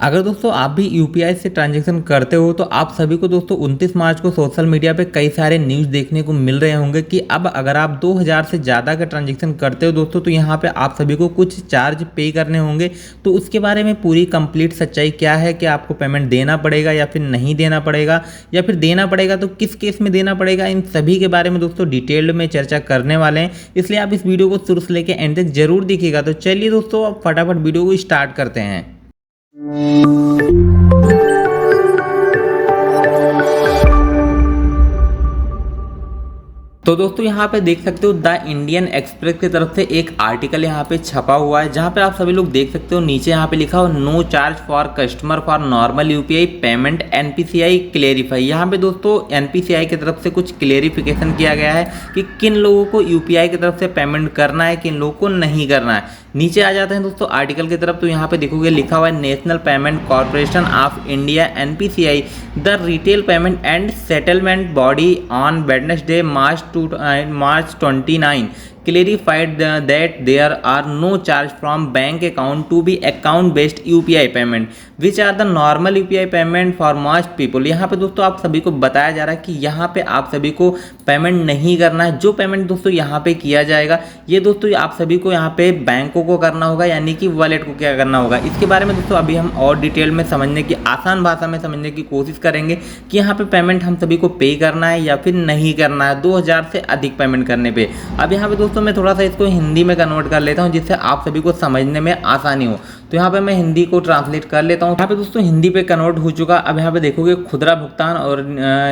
अगर दोस्तों आप भी यूपीआई से ट्रांजैक्शन करते हो तो आप सभी को दोस्तों 29 मार्च को सोशल मीडिया पे कई सारे न्यूज़ देखने को मिल रहे होंगे कि अब अगर आप 2000 से ज़्यादा का ट्रांजैक्शन करते हो दोस्तों तो यहाँ पे आप सभी को कुछ चार्ज पे करने होंगे। तो उसके बारे में पूरी कंप्लीट सच्चाई क्या है कि आपको पेमेंट देना पड़ेगा या फिर नहीं देना पड़ेगा, या फिर देना पड़ेगा तो किस केस में देना पड़ेगा, इन सभी के बारे में दोस्तों डिटेल्ड में चर्चा करने वाले हैं। इसलिए आप इस वीडियो को शुरू से लेकर एंड तक जरूर देखिएगा। तो चलिए दोस्तों अब फटाफट वीडियो को स्टार्ट करते हैं। तो दोस्तों यहाँ पे देख सकते हो द इंडियन एक्सप्रेस की तरफ से एक आर्टिकल यहाँ पे छपा हुआ है, जहाँ पे आप सभी लोग देख सकते हो नीचे यहाँ पे लिखा हो no charge for customer for normal UPI payment NPCI clarify. यहाँ पे दोस्तों एनपीसीआई की तरफ से कुछ क्लेरिफिकेशन किया गया है कि किन लोगों को यूपीआई की तरफ से पेमेंट करना है, किन लोगों को नहीं करना है। नीचे आ जाते हैं दोस्तों आर्टिकल की तरफ, तो यहाँ पे देखोगे लिखा हुआ है national payment corporation of India NPCI the retail payment and settlement body on Wednesday March 29 clarified that there are no charge from bank account to be account based UPI payment which are the normal UPI payment for most people। यहाँ पे दोस्तों आप सभी को बताया जा रहा है कि यहाँ पे आप सभी को पेमेंट नहीं करना है। जो पेमेंट दोस्तों यहाँ पे किया जाएगा ये दोस्तों आप सभी को यहाँ पे बैंकों को करना होगा, यानी कि वॉलेट को क्या करना होगा। इसके बारे में दोस्तों अभी हम और डिटेल में समझने की, आसान भाषा में समझने की कोशिश करेंगे कि यहाँ पे पेमेंट हम सभी को पे करना है या फिर नहीं करना है 2000 से अधिक पेमेंट करने पे। अब यहाँ पे दोस्तों मैं थोड़ा सा इसको हिंदी में कन्वर्ट कर लेता हूँ जिससे आप सभी को समझने में आसानी हो। तो यहाँ पे मैं हिंदी को ट्रांसलेट कर लेता हूँ। यहाँ पे दोस्तों हिंदी पे कन्वर्ट हो चुका। अब यहाँ पे देखोगे खुदरा भुगतान और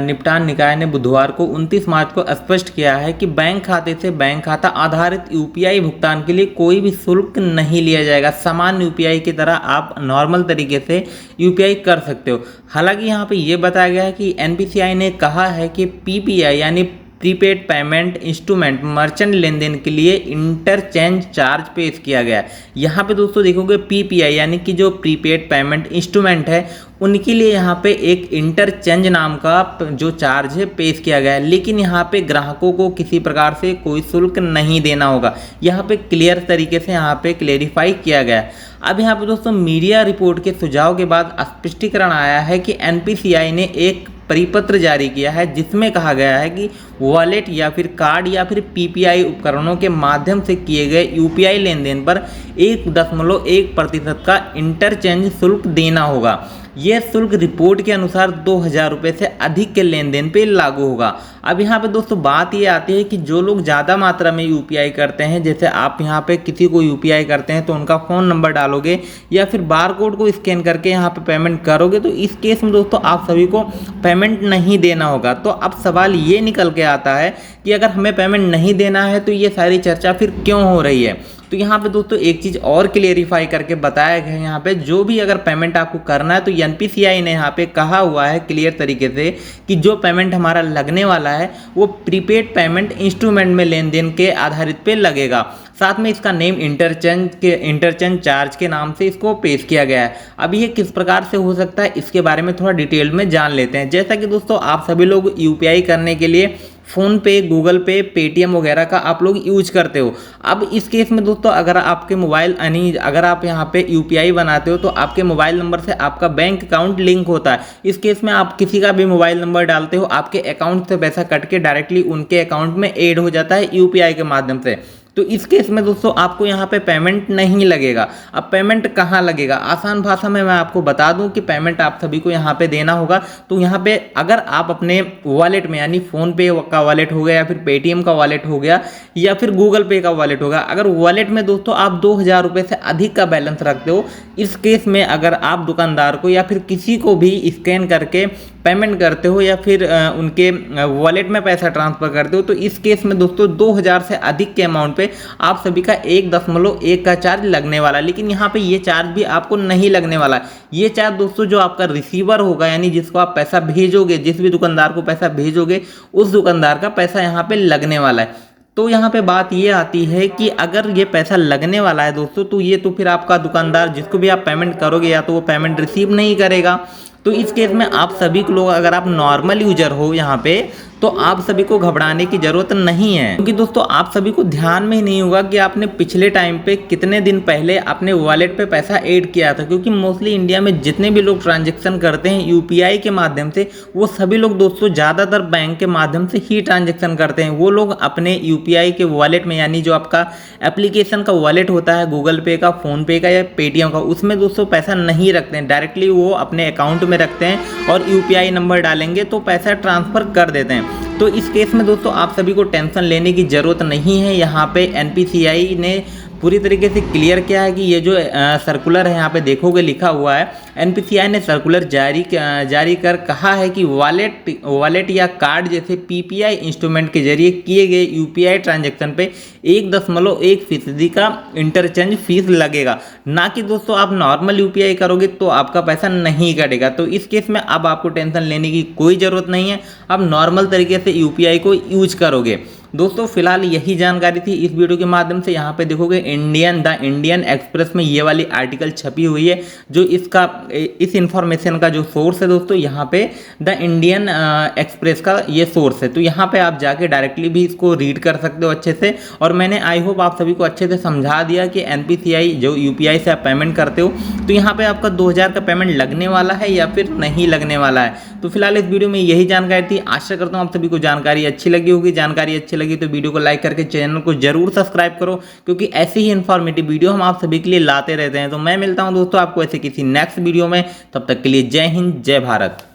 निपटान निकाय ने बुधवार को 29 मार्च को स्पष्ट किया है कि बैंक खाते से बैंक खाता आधारित यूपीआई भुगतान के लिए कोई भी शुल्क नहीं लिया जाएगा। सामान्य यूपीआई की तरह आप नॉर्मल तरीके से यूपीआई कर सकते हो। हालांकि यहाँ पे ये बताया गया है कि एनपीसीआई ने कहा है कि पीपीआई यानी प्रीपेड पेमेंट इंस्ट्रूमेंट मर्चेंट लेन देन के लिए इंटरचेंज चार्ज पेश किया गया है। यहाँ पे दोस्तों देखोगे पीपीआई यानी कि जो प्रीपेड पेमेंट इंस्ट्रूमेंट है उनके लिए यहाँ पे एक इंटरचेंज नाम का जो चार्ज है पेश किया गया है, लेकिन यहाँ पे ग्राहकों को किसी प्रकार से कोई शुल्क नहीं देना होगा। यहाँ पे क्लियर तरीके से यहाँ पे क्लेरिफाई किया गया है। अब यहाँ पे दोस्तों मीडिया रिपोर्ट के सुझाव के बाद स्पष्टीकरण आया है कि एनपीसीआई ने एक परिपत्र जारी किया है जिसमें कहा गया है कि वॉलेट या फिर कार्ड या फिर पीपीआई उपकरणों के माध्यम से किए गए यूपीआई लेन देन पर 1.1% का इंटरचेंज शुल्क देना होगा। यह शुल्क रिपोर्ट के अनुसार 2000 रुपये से अधिक के लेन देन पे लागू होगा। अब यहाँ पे दोस्तों बात ये आती है कि जो लोग ज़्यादा मात्रा में यूपीआई करते हैं, जैसे आप यहाँ पे किसी को यूपीआई करते हैं तो उनका फ़ोन नंबर डालोगे या फिर बार कोड को स्कैन करके यहाँ पे पेमेंट करोगे, तो इस केस में दोस्तों आप सभी को पेमेंट नहीं देना होगा। तो अब सवाल ये निकल के आता है कि अगर हमें पेमेंट नहीं देना है तो ये सारी चर्चा फिर क्यों हो रही है। तो यहाँ पे दोस्तों एक चीज़ और क्लेरिफाई करके बताया गया है, यहाँ पे जो भी अगर पेमेंट आपको करना है तो एनपीसीआई ने यहाँ पे कहा हुआ है क्लियर तरीके से कि जो पेमेंट हमारा लगने वाला है वो प्रीपेड पेमेंट इंस्ट्रूमेंट में लेन देन के आधारित पे लगेगा। साथ में इसका नेम इंटरचेंज चार्ज के नाम से इसको पेश किया गया है। अब ये किस प्रकार से हो सकता है इसके बारे में थोड़ा डिटेल में जान लेते हैं। जैसा कि दोस्तों आप सभी लोग यूपीआई करने के लिए फ़ोन पे, गूगल पे, पेटीएम वगैरह का आप लोग यूज करते हो। अब इस केस में दोस्तों अगर आपके मोबाइल यानी अगर आप यहाँ पे यूपीआई बनाते हो तो आपके मोबाइल नंबर से आपका बैंक अकाउंट लिंक होता है। इस केस में आप किसी का भी मोबाइल नंबर डालते हो, आपके अकाउंट से पैसा कट के डायरेक्टली उनके अकाउंट में ऐड हो जाता है यूपीआई के माध्यम से। तो इस केस में दोस्तों आपको यहाँ पे पेमेंट नहीं लगेगा। अब पेमेंट कहाँ लगेगा, आसान भाषा में मैं आपको बता दूं कि पेमेंट आप सभी को यहाँ पे देना होगा। तो यहाँ पे अगर आप अपने वॉलेट में यानी फ़ोन पे का वॉलेट हो गया या फिर पेटीएम का वॉलेट हो गया या फिर गूगल पे का वॉलेट होगा, अगर वॉलेट में दोस्तों आप 2000 रुपये से अधिक का बैलेंस रखते हो, इस केस में अगर आप दुकानदार को या फिर किसी को भी स्कैन करके पेमेंट करते हो या फिर उनके वॉलेट में पैसा ट्रांसफ़र करते हो, तो इस केस में दोस्तों 2000 से अधिक के अमाउंट पे आप सभी का 1.1 का चार्ज लगने वाला है। लेकिन यहाँ पे ये चार्ज भी आपको नहीं लगने वाला। ये चार्ज दोस्तों जो आपका रिसीवर होगा यानी जिसको आप पैसा भेजोगे, जिस भी दुकानदार को पैसा भेजोगे उस दुकानदार का पैसा यहाँ पे लगने वाला है। तो यहाँ पे बात ये आती है कि अगर ये पैसा लगने वाला है दोस्तों तो ये तो फिर आपका दुकानदार जिसको भी आप पेमेंट करोगे या तो वो पेमेंट रिसीव नहीं करेगा। तो इस केस में आप सभी लोग अगर आप नॉर्मल यूजर हो यहाँ पे तो आप सभी को घबराने की जरूरत नहीं है, क्योंकि दोस्तों आप सभी को ध्यान में ही नहीं होगा कि आपने पिछले टाइम पे कितने दिन पहले अपने वॉलेट पे पैसा ऐड किया था। क्योंकि मोस्टली इंडिया में जितने भी लोग ट्रांजेक्शन करते हैं यूपीआई के माध्यम से, वो सभी लोग दोस्तों ज़्यादातर बैंक के माध्यम से ही ट्रांजेक्शन करते हैं। वो लोग अपने यूपीआई के वॉलेट में, यानी जो आपका एप्लीकेशन का वॉलेट होता है गूगल पे का, फोन पे का या पेटीएम का, उसमें दोस्तों पैसा नहीं रखते हैं। डायरेक्टली वो अपने अकाउंट में रखते हैं और यूपीआई नंबर डालेंगे तो पैसा ट्रांसफ़र कर देते हैं। तो इस केस में दोस्तों आप सभी को टेंशन लेने की ज़रूरत नहीं है। यहाँ पे एनपीसीआई ने पूरी तरीके से क्लियर किया है कि ये जो सर्कुलर है, यहाँ पे देखोगे लिखा हुआ है, एनपीसीआई ने सर्कुलर जारी कर कहा है कि वॉलेट या कार्ड जैसे पीपीआई इंस्ट्रूमेंट के जरिए किए गए यूपीआई ट्रांजैक्शन पे 1.1% का इंटरचेंज फीस लगेगा। ना कि दोस्तों आप नॉर्मल यूपीआई करोगे तो आपका पैसा नहीं कटेगा। तो इस केस में अब आपको टेंशन लेने की कोई ज़रूरत नहीं है, अब नॉर्मल तरीके से यूपीआई को यूज करोगे। दोस्तों फिलहाल यही जानकारी थी इस वीडियो के माध्यम से। यहाँ पे देखोगे द इंडियन एक्सप्रेस में ये वाली आर्टिकल छपी हुई है, जो इस इंफॉर्मेशन का जो सोर्स है दोस्तों, यहाँ पे द इंडियन एक्सप्रेस का ये सोर्स है। तो यहाँ पे आप जाके डायरेक्टली भी इसको रीड कर सकते हो अच्छे से। और मैंने आई होप आप सभी को अच्छे से समझा दिया कि एनपीसीआई जो यूपीआई से आप पेमेंट करते हो, तो यहाँ पे आपका 2000 का पेमेंट लगने वाला है या फिर नहीं लगने वाला है। तो फिलहाल इस वीडियो में यही जानकारी थी। आशा करता हूँ आप सभी को जानकारी अच्छी लगी होगी। जानकारी अच्छी लगी तो वीडियो को लाइक करके चैनल को जरूर सब्सक्राइब करो, क्योंकि ऐसी ही इन्फॉर्मेटिव वीडियो हम आप सभी के लिए लाते रहते हैं। तो मैं मिलता हूं दोस्तों आपको ऐसे किसी नेक्स्ट वीडियो में, तब तक के लिए जय हिंद जय भारत।